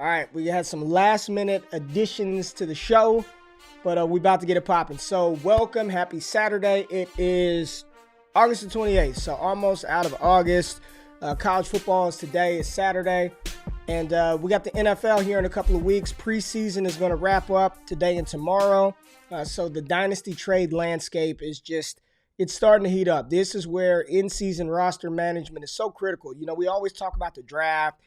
All right, we had some last-minute additions to the show, but we're about to get it popping. So welcome, happy Saturday. It is August the 28th, so almost out of August. College football is today, it's Saturday, and we got the NFL here in a couple of weeks. Preseason is going to wrap up today and tomorrow, so the Dynasty trade landscape is it's starting to heat up. This is where in-season roster management is so critical. You know, we always talk about the draft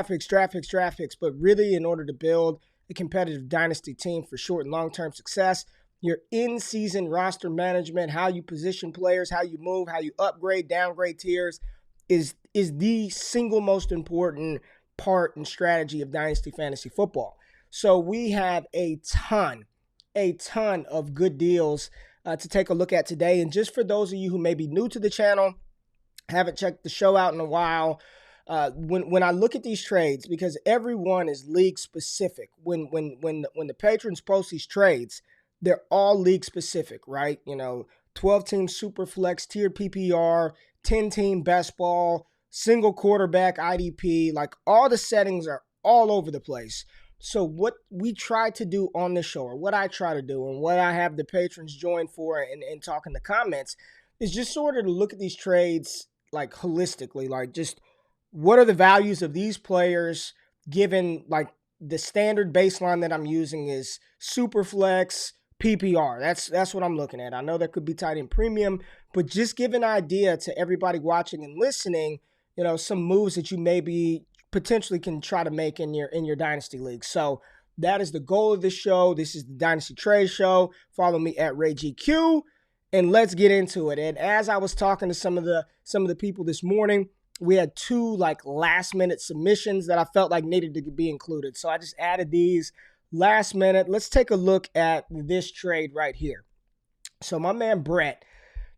picks, but really in order to build a competitive dynasty team for short and long-term success, your in-season roster management, how you position players, how you move, how you upgrade, downgrade tiers is the single most important part and strategy of Dynasty Fantasy Football. So we have a ton of good deals to take a look at today. And just for those of you who may be new to the channel, haven't checked the show out in a while, when I look at these trades, because everyone is league specific, when the patrons post these trades, they're all league specific, right? You know, 12-team super flex, tiered PPR, 10-team best ball, single quarterback IDP, like all the settings are all over the place. So what we try to do on this show, or what I try to do, and what I have the patrons join for and talk in the comments, is just sort of to look at these trades like holistically, like just what are the values of these players given like the standard baseline that I'm using is Superflex PPR. That's what I'm looking at. I know there could be tight end premium, but just give an idea to everybody watching and listening, you know, some moves that you maybe potentially can try to make in your dynasty league. So that is the goal of this show. This is the Dynasty Trade Show. Follow me at RayGQ, and let's get into it. And as I was talking to some of the people this morning, we had two like last minute submissions that I felt like needed to be included. So I just added these last minute. Let's take a look at this trade right here. So my man Brett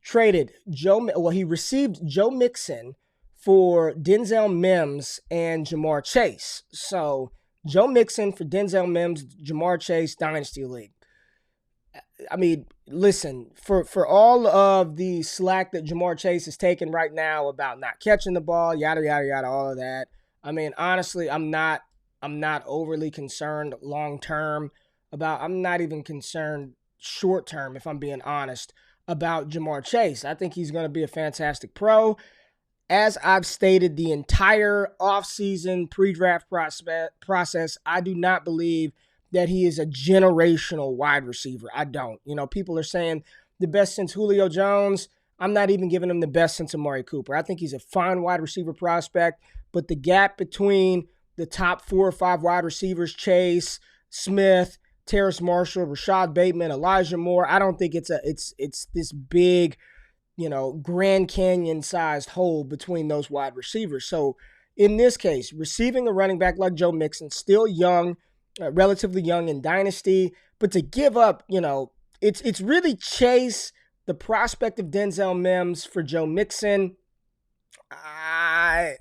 traded he received Joe Mixon for Denzel Mims and Jamar Chase. So Joe Mixon for Denzel Mims, Jamar Chase, Dynasty League. I mean, listen, for all of the slack that Jamar Chase is taking right now about not catching the ball, yada, yada, yada, all of that, I mean, honestly, I'm not overly concerned long-term I'm not even concerned short-term, if I'm being honest, about Jamar Chase. I think he's going to be a fantastic pro. As I've stated the entire offseason pre-draft process, I do not believe that he is a generational wide receiver. I don't. You know, people are saying the best since Julio Jones. I'm not even giving him the best since Amari Cooper. I think he's a fine wide receiver prospect, but the gap between the top 4 or 5 wide receivers, Chase, Smith, Terrace Marshall, Rashad Bateman, Elijah Moore, I don't think it's this big, you know, Grand Canyon-sized hole between those wide receivers. So in this case, receiving a running back like Joe Mixon, still young, relatively young in Dynasty, but to give up, you know, it's really Chase, the prospect of Denzel Mims for Joe Mixon. I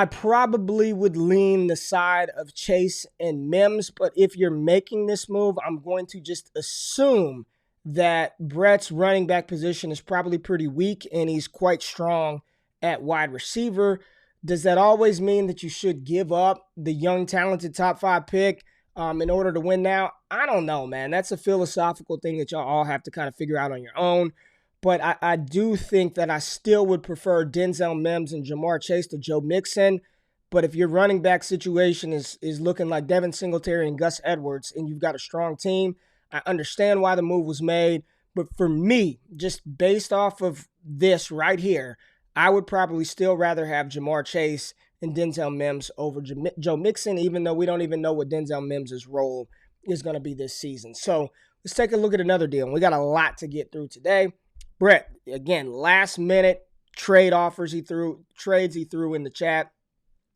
probably would lean the side of Chase and Mims, but if you're making this move, I'm going to just assume that Brett's running back position is probably pretty weak and he's quite strong at wide receiver. Does that always mean that you should give up the young, talented top 5 pick in order to win now? I don't know, man. That's a philosophical thing that y'all all have to kind of figure out on your own. But I do think that I still would prefer Denzel Mims and Jamar Chase to Joe Mixon. But if your running back situation is looking like Devin Singletary and Gus Edwards and you've got a strong team, I understand why the move was made. But for me, just based off of this right here, I would probably still rather have Jamar Chase and Denzel Mims over Joe Mixon, even though we don't even know what Denzel Mims' role is going to be this season. So let's take a look at another deal. We got a lot to get through today. Brett, again, last minute trades he threw in the chat.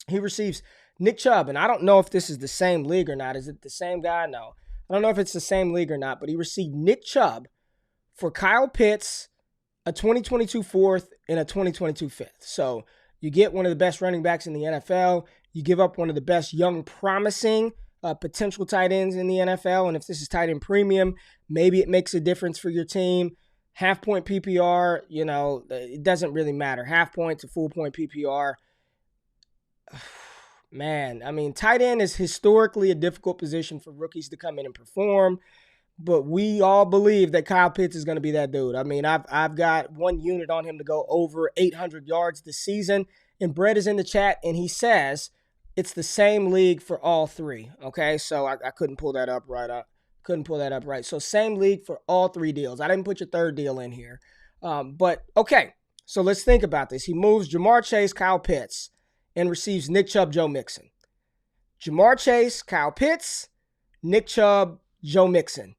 He receives Nick Chubb, and I don't know if this is the same league or not. Is it the same guy? No. I don't know if it's the same league or not, but he received Nick Chubb for Kyle Pitts, a 2022 fourth, and a 2022 fifth. So you get one of the best running backs in the NFL. You give up one of the best young, promising potential tight ends in the NFL. And if this is tight end premium, maybe it makes a difference for your team. Half point PPR, you know, it doesn't really matter. Half point to full point PPR. Man, I mean, tight end is historically a difficult position for rookies to come in and perform, but we all believe that Kyle Pitts is going to be that dude. I mean, I've got one unit on him to go over 800 yards this season, and Brett is in the chat, and he says it's the same league for all three. Okay, so I couldn't pull that up right. I couldn't pull that up right. So same league for all three deals. I didn't put your third deal in here, but okay. So let's think about this. He moves Jamar Chase, Kyle Pitts, and receives Nick Chubb, Joe Mixon. Jamar Chase, Kyle Pitts, Nick Chubb, Joe Mixon.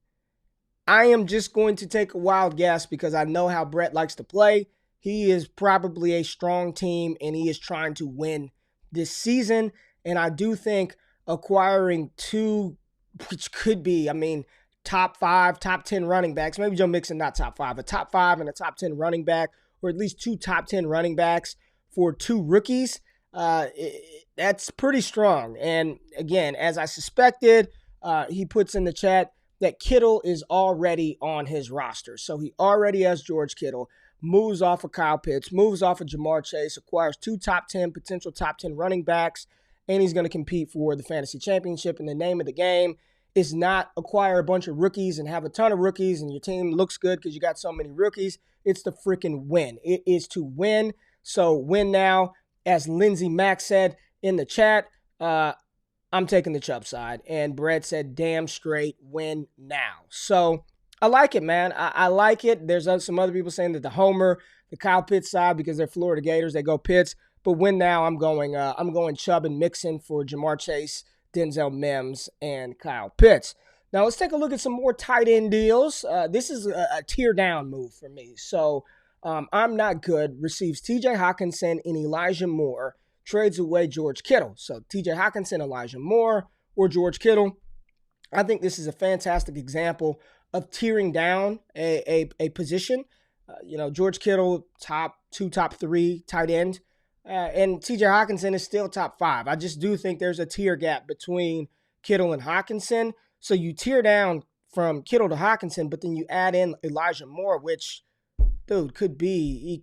I am just going to take a wild guess because I know how Brett likes to play. He is probably a strong team, and he is trying to win this season. And I do think acquiring two, which could be, I mean, top 5, top 10 running backs, maybe Joe Mixon not top 5, but top 5 and a top 10 running back, or at least 2 top 10 running backs for 2 rookies, that's pretty strong. And again, as I suspected, he puts in the chat that Kittle is already on his roster. So he already has George Kittle, moves off of Kyle Pitts, moves off of Jamar Chase, acquires 2 top 10, potential top 10 running backs, and he's going to compete for the fantasy championship. And the name of the game is not acquire a bunch of rookies and have a ton of rookies and your team looks good because you got so many rookies. It's to freaking win. It is to win. So win now. As Lindsey Mack said in the chat, I'm taking the Chubb side. And Brett said, damn straight, win now. So I like it, man. I like it. There's some other people saying that the Kyle Pitts side, because they're Florida Gators, they go Pitts. But win now, I'm going Chubb and Mixon for Jamar Chase, Denzel Mims, and Kyle Pitts. Now let's take a look at some more tight end deals. This is a tear down move for me. So I'm not good. Receives TJ Hawkinson and Elijah Moore. Trades away George Kittle. So TJ Hawkinson, Elijah Moore, or George Kittle. I think this is a fantastic example of tearing down a position. George Kittle, top 2, top 3 tight end. And TJ Hawkinson is still top 5. I just do think there's a tier gap between Kittle and Hawkinson. So you tear down from Kittle to Hawkinson, but then you add in Elijah Moore, which, dude, could be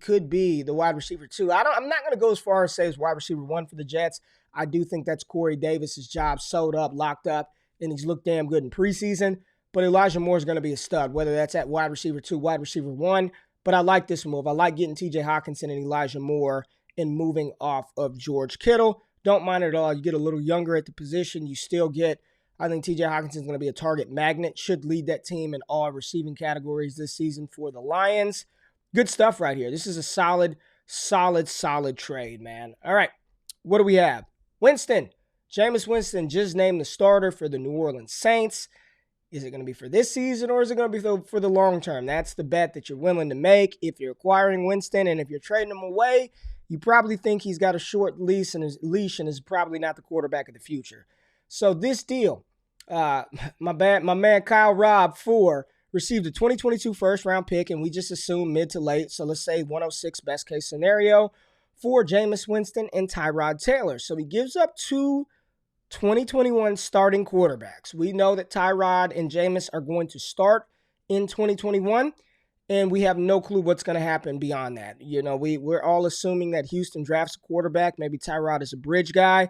the wide receiver 2. I'm not going to go as far as say as wide receiver 1 for the Jets. I do think that's Corey Davis's job, sewed up, locked up, and he's looked damn good in preseason. But Elijah Moore is going to be a stud, whether that's at wide receiver 2, wide receiver 1. But I like this move. I like getting TJ Hawkinson and Elijah Moore and moving off of George Kittle. Don't mind it at all. You get a little younger at the position. You still get, I think TJ Hawkinson is going to be a target magnet, should lead that team in all receiving categories this season for the Lions. Good stuff right here. This is a solid trade, man. All right, what do we have? Winston. Jameis Winston just named the starter for the New Orleans Saints. Is it going to be for this season or is it going to be for the long term? That's the bet that you're willing to make if you're acquiring Winston, and if you're trading him away, you probably think he's got a short leash and is probably not the quarterback of the future. So this deal, my man Kyle Robb 4 received a 2022 first-round pick, and we just assume mid to late, so let's say 106 best-case scenario, for Jameis Winston and Tyrod Taylor. So he gives up 2 2021 starting quarterbacks. We know that Tyrod and Jameis are going to start in 2021, and we have no clue what's going to happen beyond that. We're all assuming that Houston drafts a quarterback. Maybe Tyrod is a bridge guy,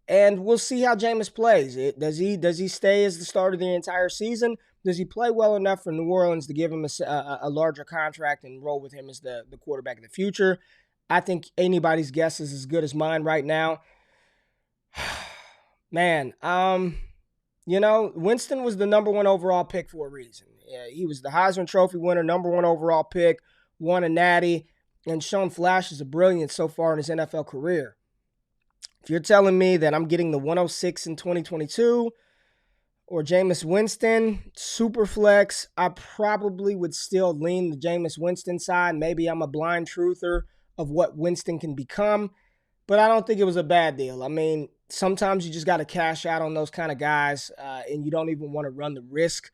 and we'll see how Jameis plays. Does he stay as the starter the entire season? Does he play well enough for New Orleans to give him a larger contract and roll with him as the quarterback of the future? I think anybody's guess is as good as mine right now. Man, Winston was the number 1 overall pick for a reason. Yeah, he was the Heisman Trophy winner, number 1 overall pick, won a natty, and shown flashes of brilliance so far in his NFL career. If you're telling me that I'm getting the 106 in 2022 or Jameis Winston, super flex, I probably would still lean the Jameis Winston side. Maybe I'm a blind truther of what Winston can become, but I don't think it was a bad deal. I mean, sometimes you just got to cash out on those kind of guys, and you don't even want to run the risk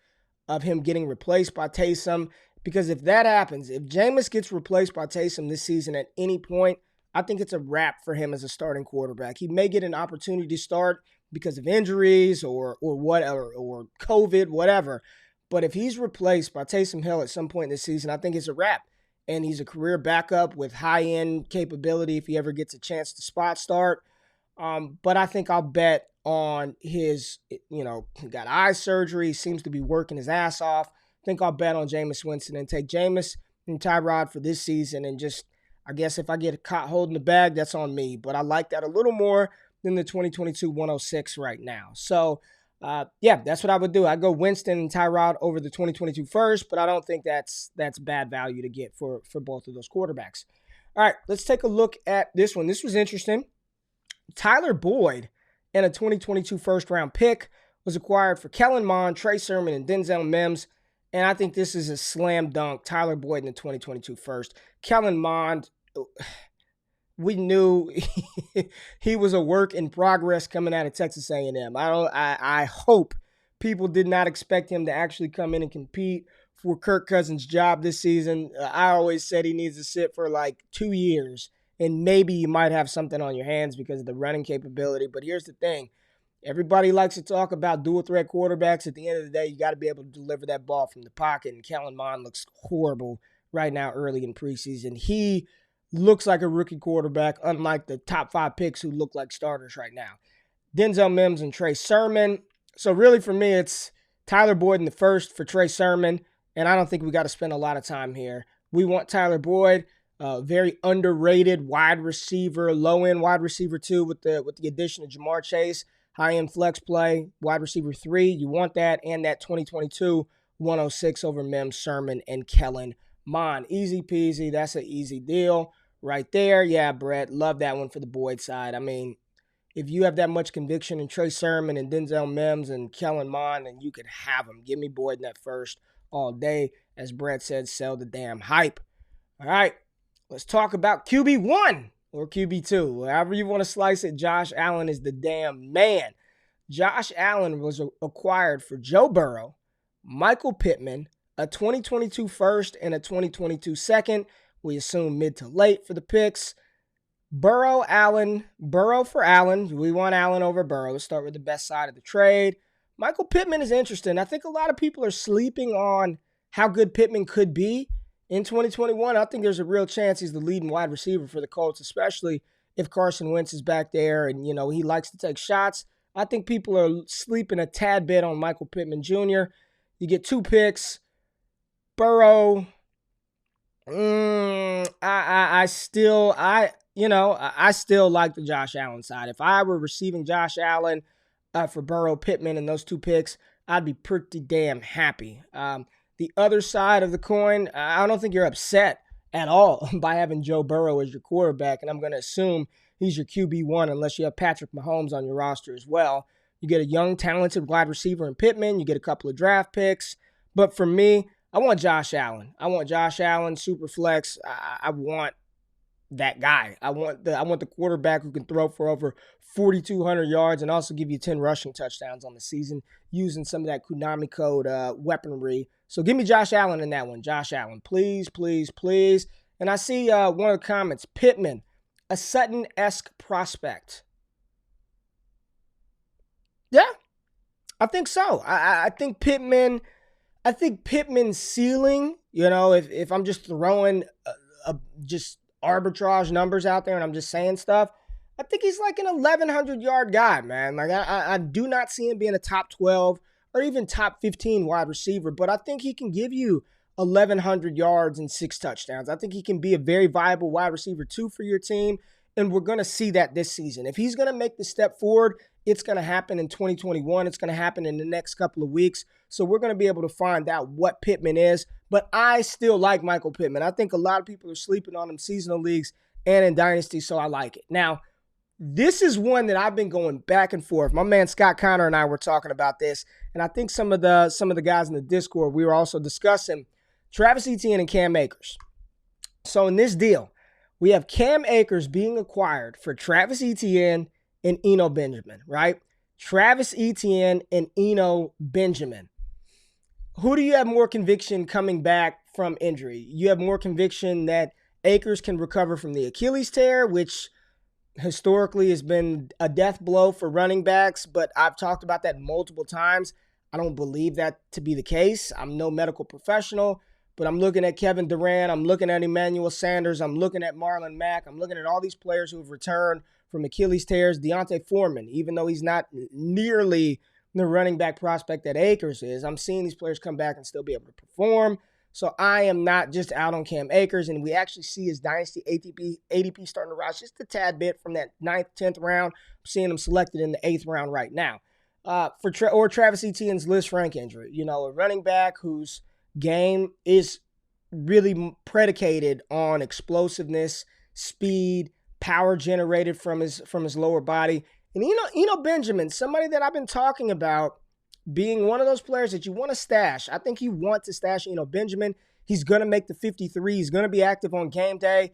of him getting replaced by Taysom, because if that happens, if Jameis gets replaced by Taysom this season at any point, I think it's a wrap for him as a starting quarterback. He may get an opportunity to start because of injuries or COVID, whatever. But if he's replaced by Taysom Hill at some point this season, I think it's a wrap. And he's a career backup with high-end capability if he ever gets a chance to spot start. But I think I'll bet on his, he got eye surgery, seems to be working his ass off. I think I'll bet on Jameis Winston and take Jameis and Tyrod for this season. And just, I guess if I get caught holding the bag, that's on me. But I like that a little more than the 2022 106 right now. So, that's what I would do. I go Winston and Tyrod over the 2022 first, but I don't think that's bad value to get for both of those quarterbacks. All right, let's take a look at this one. This was interesting. Tyler Boyd and a 2022 first-round pick was acquired for Kellen Mond, Trey Sermon, and Denzel Mims. And I think this is a slam dunk. Tyler Boyd in the 2022 first. Kellen Mond, we knew he was a work in progress coming out of Texas A&M. I hope people did not expect him to actually come in and compete for Kirk Cousins' job this season. I always said he needs to sit for like 2 years, and maybe you might have something on your hands because of the running capability. But here's the thing. Everybody likes to talk about dual threat quarterbacks. At the end of the day, you got to be able to deliver that ball from the pocket, and Kellen Mond looks horrible right now early in preseason. He looks like a rookie quarterback, unlike the top 5 picks who look like starters right now. Denzel Mims and Trey Sermon. So really for me, it's Tyler Boyd in the first for Trey Sermon, and I don't think we got to spend a lot of time here. We want Tyler Boyd, very underrated wide receiver, low-end wide receiver 2 with the addition of Jamar Chase, high-end flex play, wide receiver 3. You want that, and that 2022 106 over Mims, Sermon, and Kellen Mond. Easy peasy. That's an easy deal right there. Yeah, Brett, love that one for the Boyd side. I mean, if you have that much conviction in Trey Sermon and Denzel Mims and Kellen Mond, then you could have them. Give me Boyd in that first all day. As Brett said, sell the damn hype. All right, let's talk about QB1 or QB2. However you want to slice it, Josh Allen is the damn man. Josh Allen was acquired for Joe Burrow, Michael Pittman, a 2022 first and a 2022 second. We assume mid to late for the picks. Burrow for Allen. We want Allen over Burrow. Let's start with the best side of the trade. Michael Pittman is interesting. I think a lot of people are sleeping on how good Pittman could be in 2021. I think there's a real chance he's the leading wide receiver for the Colts, especially if Carson Wentz is back there and, he likes to take shots. I think people are sleeping a tad bit on Michael Pittman Jr. You get 2 picks. Burrow, I still like the Josh Allen side. If I were receiving Josh Allen for Burrow, Pittman, and those 2 picks, I'd be pretty damn happy. The other side of the coin, I don't think you're upset at all by having Joe Burrow as your quarterback, and I'm going to assume he's your QB1 unless you have Patrick Mahomes on your roster as well. You get a young, talented wide receiver in Pittman. You get a couple of draft picks. But for me, I want Josh Allen. Super flex. I want that guy. I want the quarterback who can throw for over 4,200 yards and also give you 10 rushing touchdowns on the season using some of that Konami code weaponry. So give me Josh Allen in that one. Josh Allen, please, please, please. And I see one of the comments, Pittman, a Sutton-esque prospect. Yeah, I think so. I think Pittman's ceiling, if I'm just throwing just arbitrage numbers out there and I'm just saying stuff, I think he's like an 1,100-yard guy, man. Like I do not see him being a top 12 or even top 15 wide receiver, but I think he can give you 1,100 yards and 6 touchdowns. I think he can be a very viable wide receiver 2 for your team, and we're going to see that this season. If he's going to make the step forward, it's going to happen in 2021. It's going to happen in the next couple of weeks. So we're going to be able to find out what Pittman is. But I still like Michael Pittman. I think a lot of people are sleeping on him seasonal leagues and in Dynasty, so I like it. Now, this is one that I've been going back and forth. My man Scott Connor and I were talking about this, and I think some of the guys in the Discord, we were also discussing Travis Etienne and Cam Akers. So in this deal, we have Cam Akers being acquired for Travis Etienne and Eno Benjamin, right? Travis Etienne and Eno Benjamin. Who do you have more conviction coming back from injury? You have more conviction that Akers can recover from the Achilles tear, which historically has been a death blow for running backs, but I've talked about that multiple times. I don't believe that to be the case. I'm no medical professional, but I'm looking at Kevin Durant. I'm looking at Emmanuel Sanders. I'm looking at Marlon Mack. I'm looking at all these players who have returned from Achilles tears. Deontay Foreman, even though he's not nearly the running back prospect that Akers is, I'm seeing these players come back and still be able to perform. So I am not just out on Cam Akers, and we actually see his Dynasty ADP starting to rise just a tad bit from that 9th, 10th round. I'm seeing him selected in the 8th round right now. For Travis Etienne's Liz Frank injury, a running back whose game is really predicated on explosiveness, speed, power generated from his lower body. And Benjamin, somebody that I've been talking about being one of those players that you want to stash. I think you want to stash Benjamin. He's going to make the 53. He's going to be active on game day.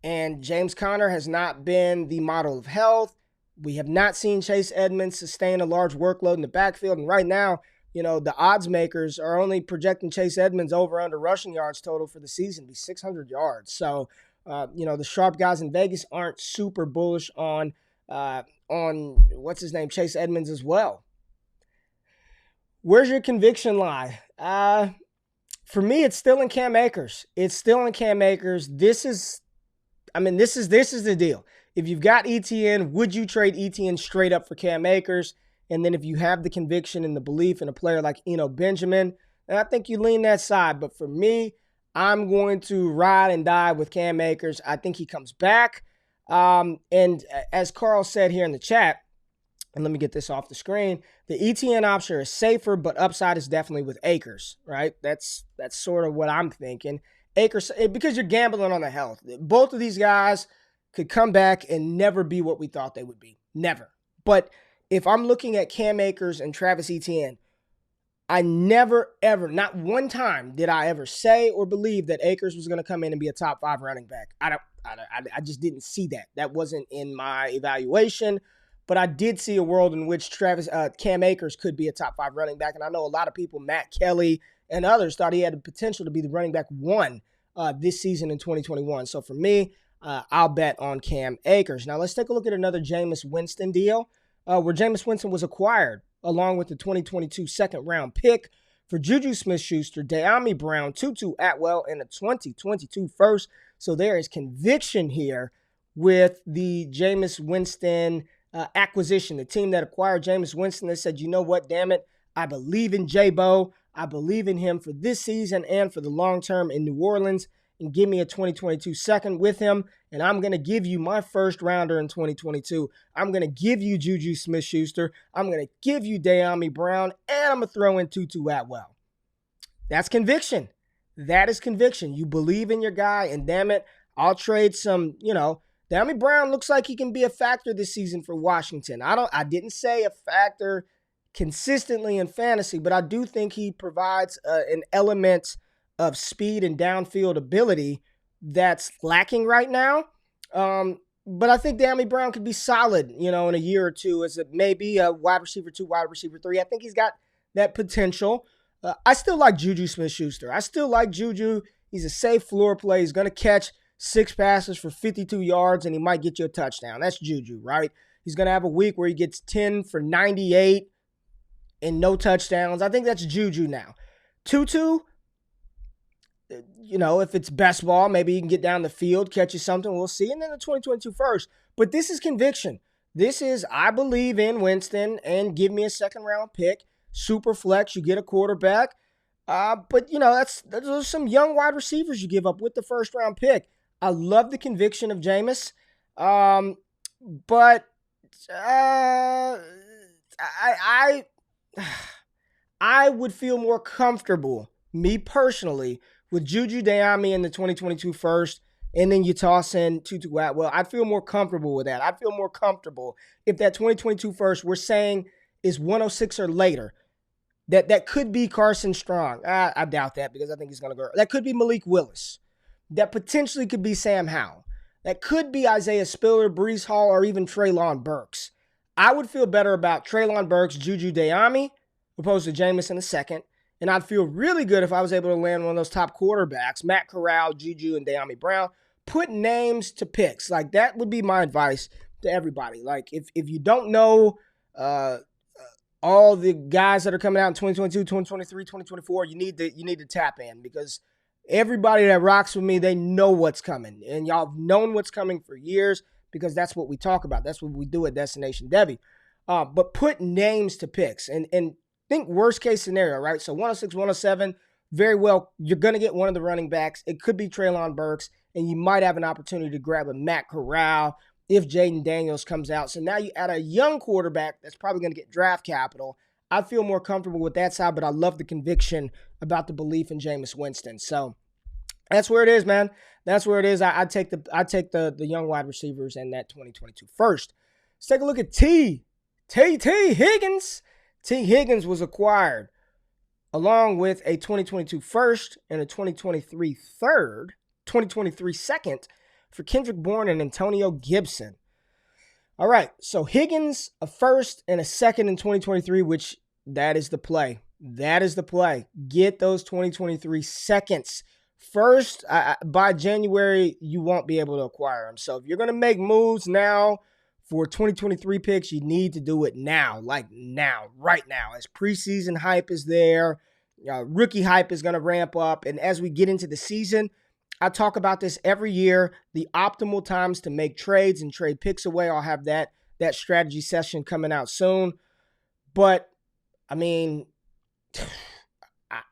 And James Conner has not been the model of health. We have not seen Chase Edmonds sustain a large workload in the backfield. And right now, the odds makers are only projecting Chase Edmonds over under rushing yards total for the season to be 600 yards. So, the sharp guys in Vegas aren't super bullish on what's his name, Chase Edmonds as well. Where's your conviction lie? For me, it's still in Cam Akers. This is the deal. If you've got ETN, would you trade ETN straight up for Cam Akers? And then if you have the conviction and the belief in a player like Benjamin, then I think you lean that side. But for me, I'm going to ride and die with Cam Akers. I think he comes back. And as Carl said here in the chat, and let me get this off the screen, the ETN option is safer, but upside is definitely with Akers, right? That's sort of what I'm thinking. Akers, because you're gambling on the health. Both of these guys could come back and never be what we thought they would be. Never. But if I'm looking at Cam Akers and Travis Etienne, I never, ever, not one time did I ever say or believe that Akers was going to come in and be a top 5 running back. I just didn't see that. That wasn't in my evaluation. But I did see a world in which Cam Akers could be a top 5 running back. And I know a lot of people, Matt Kelly and others, thought he had the potential to be the running back 1 this season in 2021. So for me, I'll bet on Cam Akers. Now let's take a look at another Jameis Winston deal where Jameis Winston was acquired along with the 2022 second-round pick for Juju Smith-Schuster, De'Ami Brown, Tutu Atwell, and a 2022 first. So there is conviction here with the Jameis Winston acquisition. The team that acquired Jameis Winston, they said, you know what, damn it, I believe in J-Bo. I believe in him for this season and for the long term in New Orleans, and give me a 2022 second with him, and I'm going to give you my first rounder in 2022. I'm going to give you Juju Smith-Schuster. I'm going to give you De'Ami Brown, and I'm going to throw in Tutu Atwell. That's conviction. That is conviction. You believe in your guy, and damn it, I'll trade some, De'Ami Brown looks like he can be a factor this season for Washington. I didn't say a factor consistently in fantasy, but I do think he provides an element of speed and downfield ability that's lacking right now. But I think De'Ami Brown could be solid, in a year or two as maybe a wide receiver 2, wide receiver 3. I think he's got that potential. I still like Juju Smith-Schuster. I still like Juju. He's a safe floor play. He's going to catch 6 passes for 52 yards, and he might get you a touchdown. That's Juju, right? He's going to have a week where he gets 10 for 98 and no touchdowns. I think that's Juju now. Tutu, if it's best ball, maybe he can get down the field, catch you something. We'll see. And then the 2022 first. But this is conviction. This is, I believe in Winston, and give me a second-round pick. Super flex, you get a quarterback. But, those are some young wide receivers you give up with the first-round pick. I love the conviction of Jameis. But I would feel more comfortable, me personally, with Juju De'Ami in the 2022 first, and then you toss in Tutu Atwell. I'd feel more comfortable with that. I'd feel more comfortable if that 2022 first we're saying is 106 or later. That could be Carson Strong. I doubt that because I think he's going to go. That could be Malik Willis. That potentially could be Sam Howell. That could be Isaiah Spiller, Breece Hall, or even Treylon Burks. I would feel better about Treylon Burks, Juju De'Ami, opposed to Jameis in the second. And I'd feel really good if I was able to land one of those top quarterbacks, Matt Corral, Juju, and De'Ami Brown. Put names to picks. Like, that would be my advice to everybody. Like, if you don't know all the guys that are coming out in 2022, 2023, 2024, you need to tap in, because everybody that rocks with me, they know what's coming. And y'all have known what's coming for years. because that's what we talk about. That's what we do at Destination Devy. But put names to picks and think worst case scenario, right? So 106, 107, very well, you're going to get one of the running backs. It could be Treylon Burks, and you might have an opportunity to grab a Matt Corral if Jaden Daniels comes out. So now you add a young quarterback that's probably going to get draft capital. I feel more comfortable with that side, but I love the conviction about the belief in Jameis Winston. So that's where it is, man. That's where it is. I take the young wide receivers in that 2022 first. Let's take a look at T. Higgins. T. Higgins was acquired along with a 2022 first and a 2023 second for Kendrick Bourne and Antonio Gibson. All right, so Higgins, a first and a second in 2023, which that is the play. That is the play. Get those 2023 seconds. First, by January, you won't be able to acquire them. So if you're going to make moves now for 2023 picks, you need to do it now, like now, right now. As preseason hype is there, rookie hype is going to ramp up. And as we get into the season, I talk about this every year, the optimal times to make trades and trade picks away. I'll have that strategy session coming out soon. But, I mean,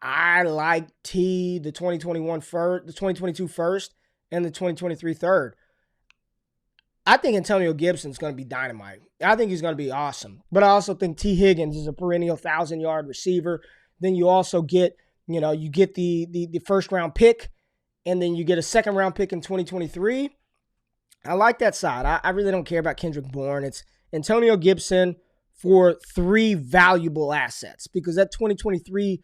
I like the 2021 first, the 2022 first, and the 2023 third. I think Antonio Gibson's going to be dynamite. I think he's going to be awesome. But I also think T. Higgins is a perennial 1,000-yard receiver. Then you also get, you get the first-round pick, and then you get a second-round pick in 2023. I like that side. I really don't care about Kendrick Bourne. It's Antonio Gibson for 3 valuable assets because that 2023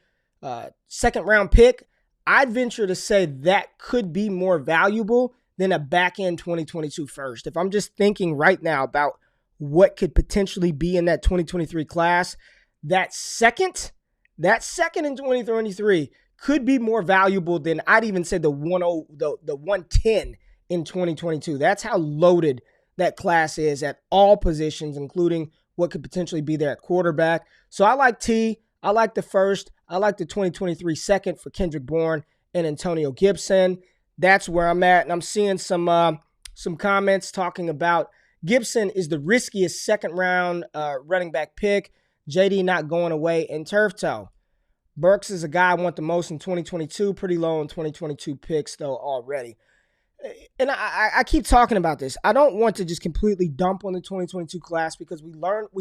second-round pick, I'd venture to say that could be more valuable than a back-end 2022 first. If I'm just thinking right now about what could potentially be in that 2023 class, that second in 2023 could be more valuable than I'd even say the 110 in 2022. That's how loaded that class is at all positions, including what could potentially be there at quarterback. So I like T. I like the first. I like the 2023 second for Kendrick Bourne and Antonio Gibson. That's where I'm at. And I'm seeing some comments talking about Gibson is the riskiest second-round running back pick. JD not going away in turf toe. Burks is a guy I want the most in 2022. Pretty low in 2022 picks, though, already. And I keep talking about this. I don't want to just completely dump on the 2022 class because we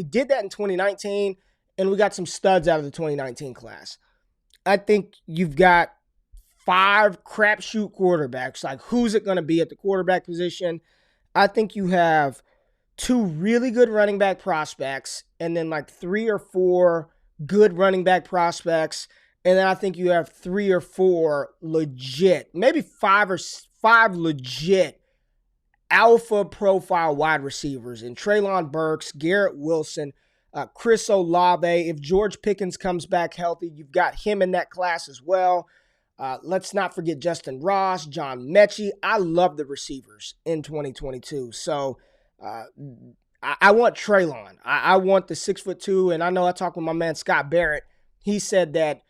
did that in 2019, and we got some studs out of the 2019 class. I think you've got 5 crapshoot quarterbacks. Like, who's it going to be at the quarterback position? I think you have 2 really good running back prospects and then like 3 or 4 good running back prospects. And then I think you have 3 or 4 legit, maybe 5 legit alpha profile wide receivers in Treylon Burks, Garrett Wilson, Chris Olave. If George Pickens comes back healthy, you've got him in that class as well. Let's not forget Justin Ross, John Mechie. I love the receivers in 2022. So I want Treylon. I want the 6'2", and I know I talked with my man Scott Barrett. He said that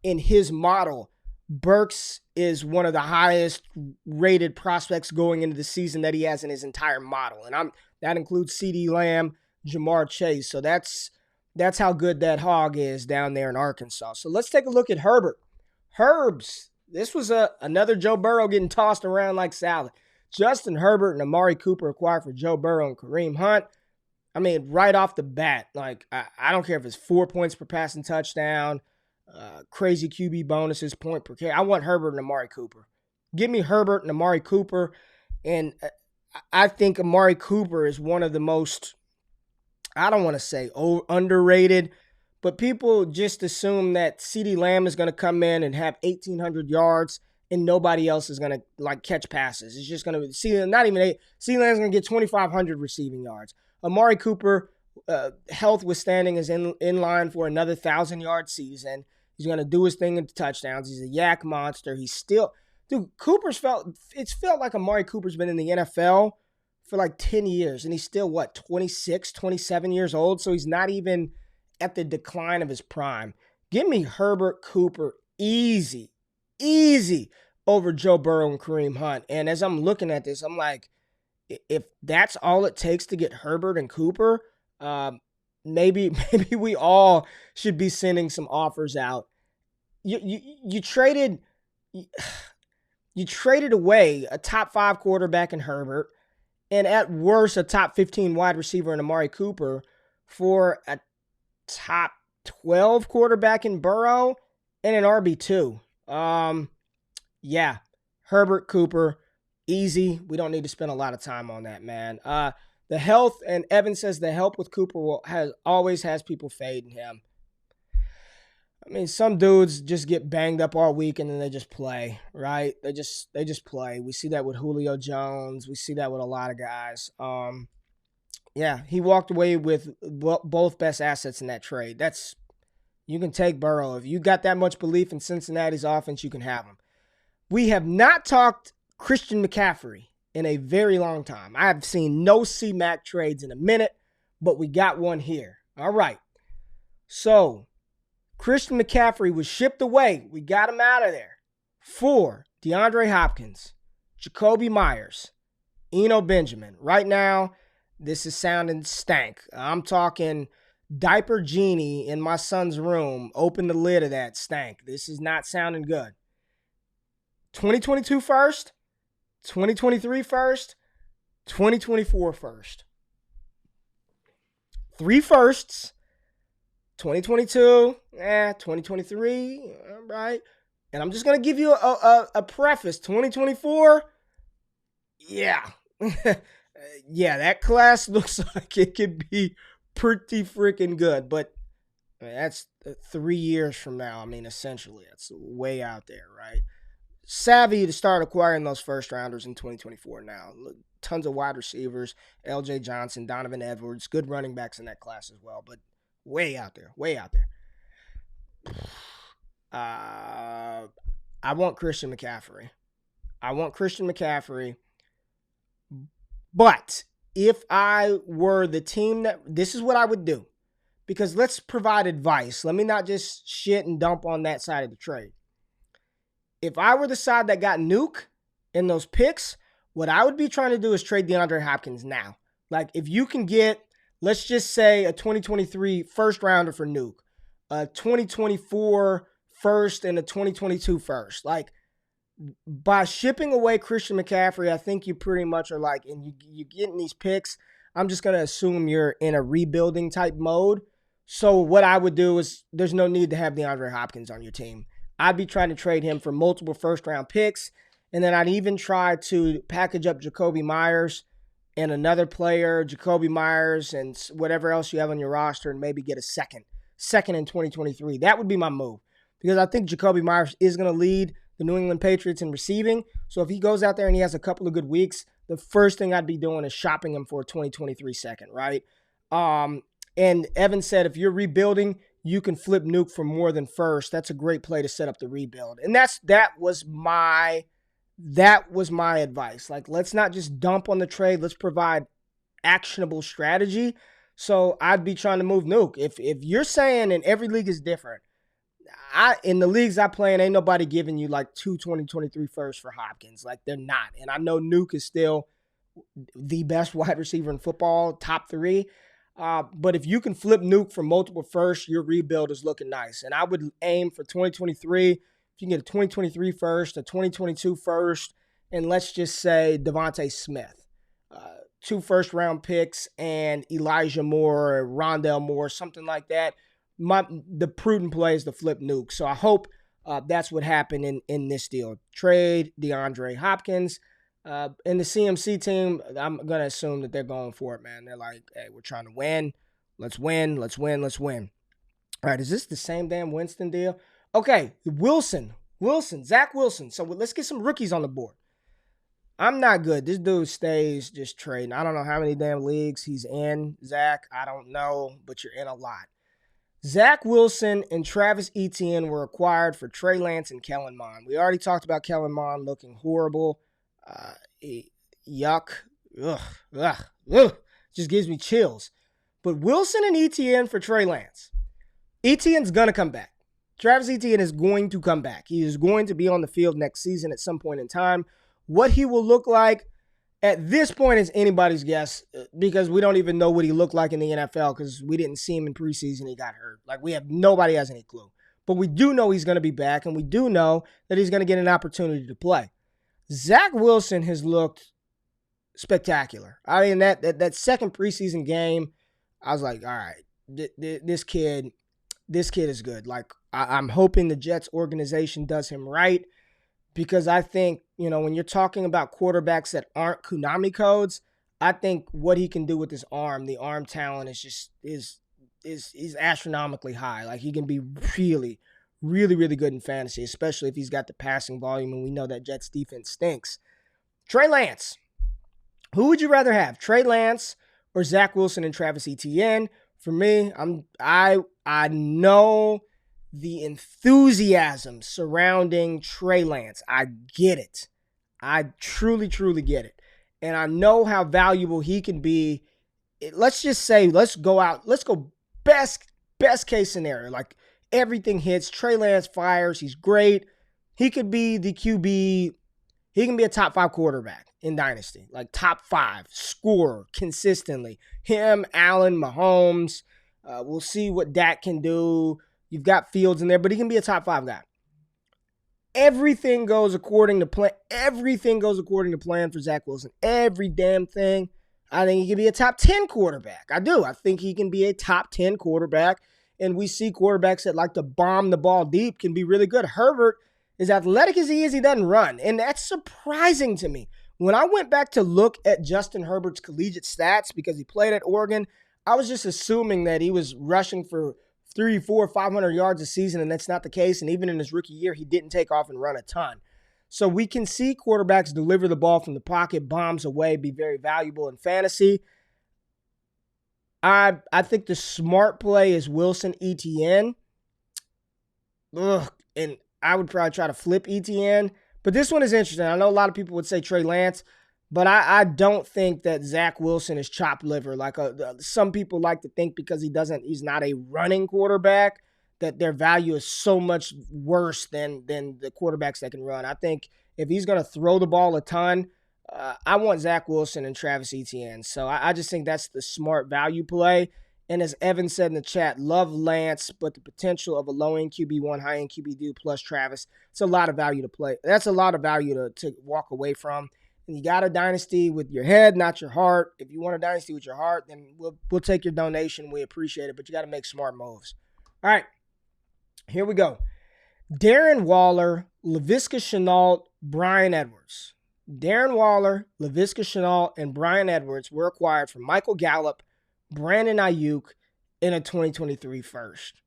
in his model, Burks is one of the highest rated prospects going into the season that he has in his entire model. And that includes CeeDee Lamb, Jamar Chase. So that's how good that hog is down there in Arkansas. So let's take a look at Herbert. Herbs. This was another Joe Burrow getting tossed around like salad. Justin Herbert and Amari Cooper acquired for Joe Burrow and Kareem Hunt. I mean, right off the bat, like I don't care if it's 4 points per passing touchdown, crazy QB bonuses, point per carry. I want Herbert and Amari Cooper. Give me Herbert and Amari Cooper. And I think Amari Cooper is one of the most, I don't want to say underrated, but people just assume that CeeDee Lamb is going to come in and have 1,800 yards and nobody else is going to like catch passes. It's just going to be CeeDee Lamb's going to get 2,500 receiving yards. Amari Cooper, health withstanding, is in line for another 1,000-yard season. He's going to do his thing in the touchdowns. He's a yak monster. He's still, dude. It's felt like Amari Cooper's been in the NFL for like 10 years, and he's still 26, 27 years old. So he's not even at the decline of his prime. Give me Herbert, Cooper, easy over Joe Burrow and Kareem Hunt. And as I'm looking at this, I'm like, if that's all it takes to get Herbert and Cooper, maybe we all should be sending some offers out. You traded away a top 5 quarterback in Herbert, and at worst a top 15 wide receiver in Amari Cooper for a top 12 quarterback in Burrow and an RB2. Yeah, Herbert, Cooper, easy. We don't need to spend a lot of time on that, man. The health, and Evan says the help with Cooper always has people fading him. I mean, some dudes just get banged up all week and then they just play, right? They just play. We see that with Julio Jones. We see that with a lot of guys. Yeah, he walked away with both best assets in that trade. You can take Burrow. If you got that much belief in Cincinnati's offense, you can have him. We have not talked Christian McCaffrey in a very long time. I have seen no C-Mac trades in a minute, but we got one here. All right. So, Christian McCaffrey was shipped away. We got him out of there for DeAndre Hopkins, Jacoby Myers, Eno Benjamin. Right now, this is sounding stank. I'm talking diaper genie in my son's room. Open the lid of that stank. This is not sounding good. 2022 first, 2023 first, 2024 first. 3 firsts. 2022, 2023, all right. And I'm just going to give you a preface. 2024, yeah. Yeah, that class looks like it could be pretty freaking good. But that's 3 years from now. I mean, essentially, that's way out there, right? Savvy to start acquiring those first-rounders in 2024 now. Tons of wide receivers, L.J. Johnson, Donovan Edwards, good running backs in that class as well. But way out there. I want Christian McCaffrey. But if I were the team this is what I would do. Because let's provide advice. Let me not just shit and dump on that side of the trade. If I were the side that got Nuke in those picks, what I would be trying to do is trade DeAndre Hopkins now. Like, if you can get, let's just say, a 2023 first rounder for Nuke, a 2024 first and a 2022 first. Like, by shipping away Christian McCaffrey, I think you pretty much are like, and you getting these picks, I'm just going to assume you're in a rebuilding type mode. So what I would do is there's no need to have DeAndre Hopkins on your team. I'd be trying to trade him for multiple first-round picks, and then I'd even try to package up Jacoby Myers and another player, Jacoby Myers, and whatever else you have on your roster, and maybe get a second in 2023. That would be my move, because I think Jacoby Myers is going to lead the New England Patriots in receiving. So if he goes out there and he has a couple of good weeks, the first thing I'd be doing is shopping him for a 2023 second, right? And Evan said if you're rebuilding, you can flip Nuke for more than first. That's a great play to set up the rebuild. And that was my advice. Like, let's not just dump on the trade. Let's provide actionable strategy. So I'd be trying to move Nuke. If you're saying, and every league is different, in the leagues I play in, ain't nobody giving you like 2023 first for Hopkins. Like, they're not. And I know Nuke is still the best wide receiver in football, top 3. But if you can flip Nuke for multiple firsts, your rebuild is looking nice. And I would aim for 2023. If you can get a 2023 first, a 2022 first, and let's just say Devontae Smith. 2 first-round picks and Elijah Moore or Rondale Moore, something like that. The prudent play is to flip Nuke. So I hope that's what happened in this deal. Trade DeAndre Hopkins. In the CMC team, I'm going to assume that they're going for it, man. They're like, hey, we're trying to win. Let's win. All right, is this the same damn Winston deal? Okay, Zach Wilson. So let's get some rookies on the board. I'm not good. This dude stays just trading. I don't know how many damn leagues he's in, Zach. I don't know, but you're in a lot. Zach Wilson and Travis Etienne were acquired for Trey Lance and Kellen Mond. We already talked about Kellen Mond looking horrible. Yuck. Ugh. Just gives me chills. But Wilson and Etienne for Trey Lance. Etienne's going to come back. Travis Etienne is going to come back. He is going to be on the field next season at some point in time. What he will look like, At this point, it's anybody's guess because we don't even know what he looked like in the NFL because we didn't see him in preseason. He got hurt. Like, nobody has any clue. But we do know he's going to be back, and we do know that he's going to get an opportunity to play. Zach Wilson has looked spectacular. I mean, that second preseason game, I was like, all right, this kid is good. Like, I'm hoping the Jets organization does him right because I think, when you're talking about quarterbacks that aren't Konami codes, I think what he can do with his arm, the arm talent is astronomically high. Like, he can be really, really, really good in fantasy, especially if he's got the passing volume, and we know that Jets defense stinks. Trey Lance. Who would you rather have, Trey Lance or Zach Wilson and Travis Etienne? For me, I know the enthusiasm surrounding Trey Lance. I get it. I truly, truly get it. And I know how valuable he can be. Let's just say, let's go best case scenario. Like, everything hits. Trey Lance fires. He's great. He could be the QB. He can be a top 5 quarterback in Dynasty. Like, top 5 scorer consistently. Him, Allen, Mahomes. We'll see what Dak can do. You've got Fields in there, but he can be a top 5 guy. Everything goes according to plan. Everything goes according to plan for Zach Wilson. Every damn thing. I think he can be a top 10 quarterback. I do. I think he can be a top 10 quarterback. And we see quarterbacks that like to bomb the ball deep can be really good. Herbert, as athletic as he is, he doesn't run. And that's surprising to me. When I went back to look at Justin Herbert's collegiate stats because he played at Oregon, I was just assuming that he was rushing for 300, 400, 500 yards a season, and that's not the case. And even in his rookie year, he didn't take off and run a ton. So we can see quarterbacks deliver the ball from the pocket, bombs away, be very valuable in fantasy. I think the smart play is Wilson Etienne. And I would probably try to flip Etienne. But this one is interesting. I know a lot of people would say Trey Lance, but I don't think that Zach Wilson is chopped liver. Like some people like to think because he's not a running quarterback, that their value is so much worse than the quarterbacks that can run. I think if he's going to throw the ball a ton, I want Zach Wilson and Travis Etienne. So I just think that's the smart value play. And as Evan said in the chat, love Lance, but the potential of a low-end QB1, high-end QB2 plus Travis, it's a lot of value to play. That's a lot of value to walk away from. And you got a dynasty with your head, not your heart. If you want a dynasty with your heart, then we'll take your donation. We appreciate it, but you got to make smart moves. All right, here we go. Darren Waller, Laviska Shenault, Brian Edwards. Darren Waller, Laviska Shenault, and Brian Edwards were acquired from Michael Gallup, Brandon Ayuk, in a 2023 first.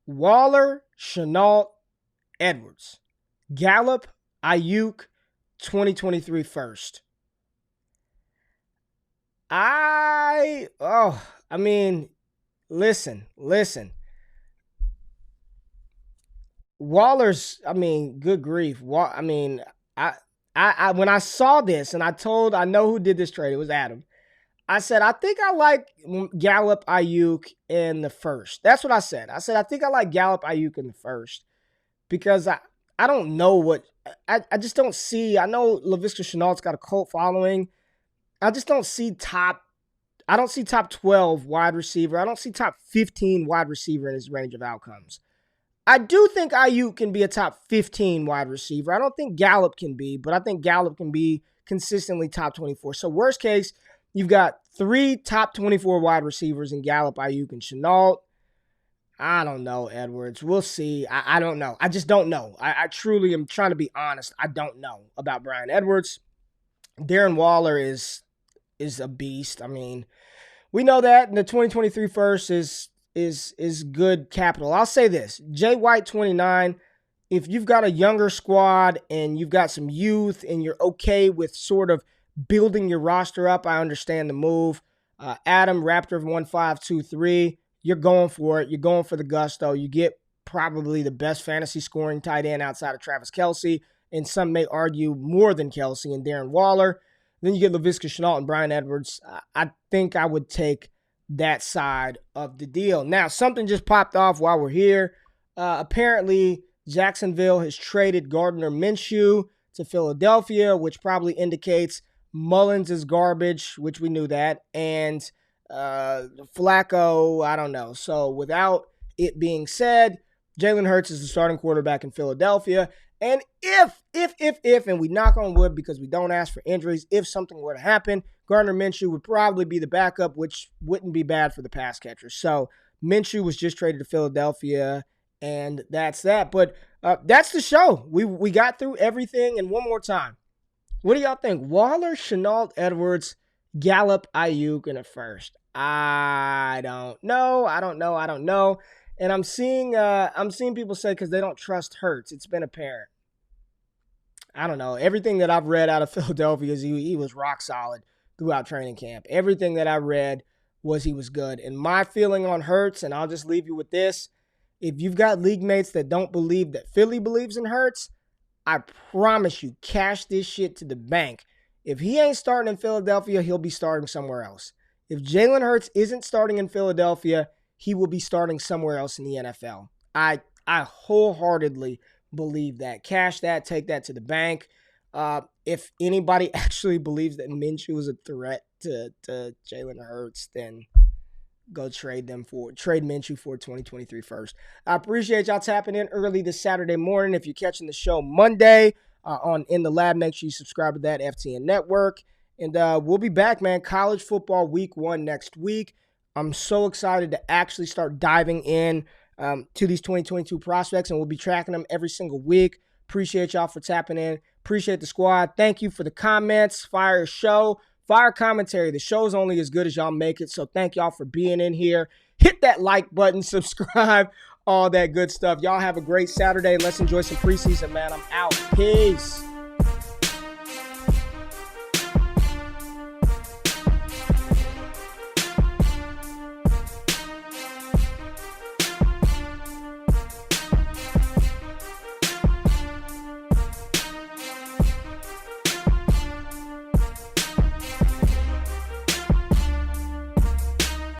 Waller, Shenault, Edwards. Gallup, Ayuk, 2023 first. Listen. Waller's, good grief. When I saw this, and I know who did this trade, it was Adam. I said, I think I like Gallup, Ayuk in the first. That's what I said. I said, I think I like Gallup, Ayuk in the first because I don't know what, I just don't see, I know Laviska Shenault's got a cult following. I just don't see top 12 wide receiver. I don't see top 15 wide receiver in his range of outcomes. I do think Ayuk can be a top 15 wide receiver. I don't think Gallup can be, but I think Gallup can be consistently top 24. So worst case, you've got 3 top 24 wide receivers in Gallup, Ayuk, and Shenault. I don't know, Edwards. We'll see. I don't know. I just don't know. I truly am trying to be honest. I don't know about Brian Edwards. Darren Waller is a beast. We know that, and the 2023 first is good capital. I'll say this. Jay White, 29. If you've got a younger squad and you've got some youth and you're okay with sort of building your roster up, I understand the move. Adam, Raptor of 1523, you're going for it. You're going for the gusto. You get probably the best fantasy scoring tight end outside of Travis Kelce, and some may argue more than Kelce and Darren Waller. Then you get Laviska Shenault and Brian Edwards. I think I would take that side of the deal. Now, something just popped off while we're here. Apparently, Jacksonville has traded Gardner Minshew to Philadelphia, which probably indicates Mullins is garbage, which we knew that, and Flacco, I don't know. So without it being said, Jalen Hurts is the starting quarterback in Philadelphia. And if, and we knock on wood because we don't ask for injuries, if something were to happen, Gardner Minshew would probably be the backup, which wouldn't be bad for the pass catchers. So Minshew was just traded to Philadelphia, and that's that. But that's the show. We got through everything. And one more time, what do y'all think? Waller, Shenault, Edwards, Gallup, Ayuk in a first. I don't know. And I'm seeing people say because they don't trust Hurts. It's been apparent. I don't know. Everything that I've read out of Philadelphia is he was rock solid throughout training camp. Everything that I read was he was good. And my feeling on Hurts, and I'll just leave you with this, if you've got league mates that don't believe that Philly believes in Hurts, I promise you, cash this shit to the bank. If he ain't starting in Philadelphia, he'll be starting somewhere else. If Jalen Hurts isn't starting in Philadelphia, he will be starting somewhere else in the NFL. I wholeheartedly believe that. Cash that, take that to the bank. If anybody actually believes that Minshew is a threat to Jalen Hurts, then go trade Minshew for 2023 first. I appreciate y'all tapping in early this Saturday morning. If you're catching the show Monday on In the Lab, make sure you subscribe to that FTN Network. And we'll be back, man. College football week 1 next week. I'm so excited to actually start diving in to these 2022 prospects, and we'll be tracking them every single week. Appreciate y'all for tapping in. Appreciate the squad. Thank you for the comments. Fire show. Fire commentary. The show's only as good as y'all make it, so thank y'all for being in here. Hit that like button, subscribe, all that good stuff. Y'all have a great Saturday. Let's enjoy some preseason, man. I'm out. Peace.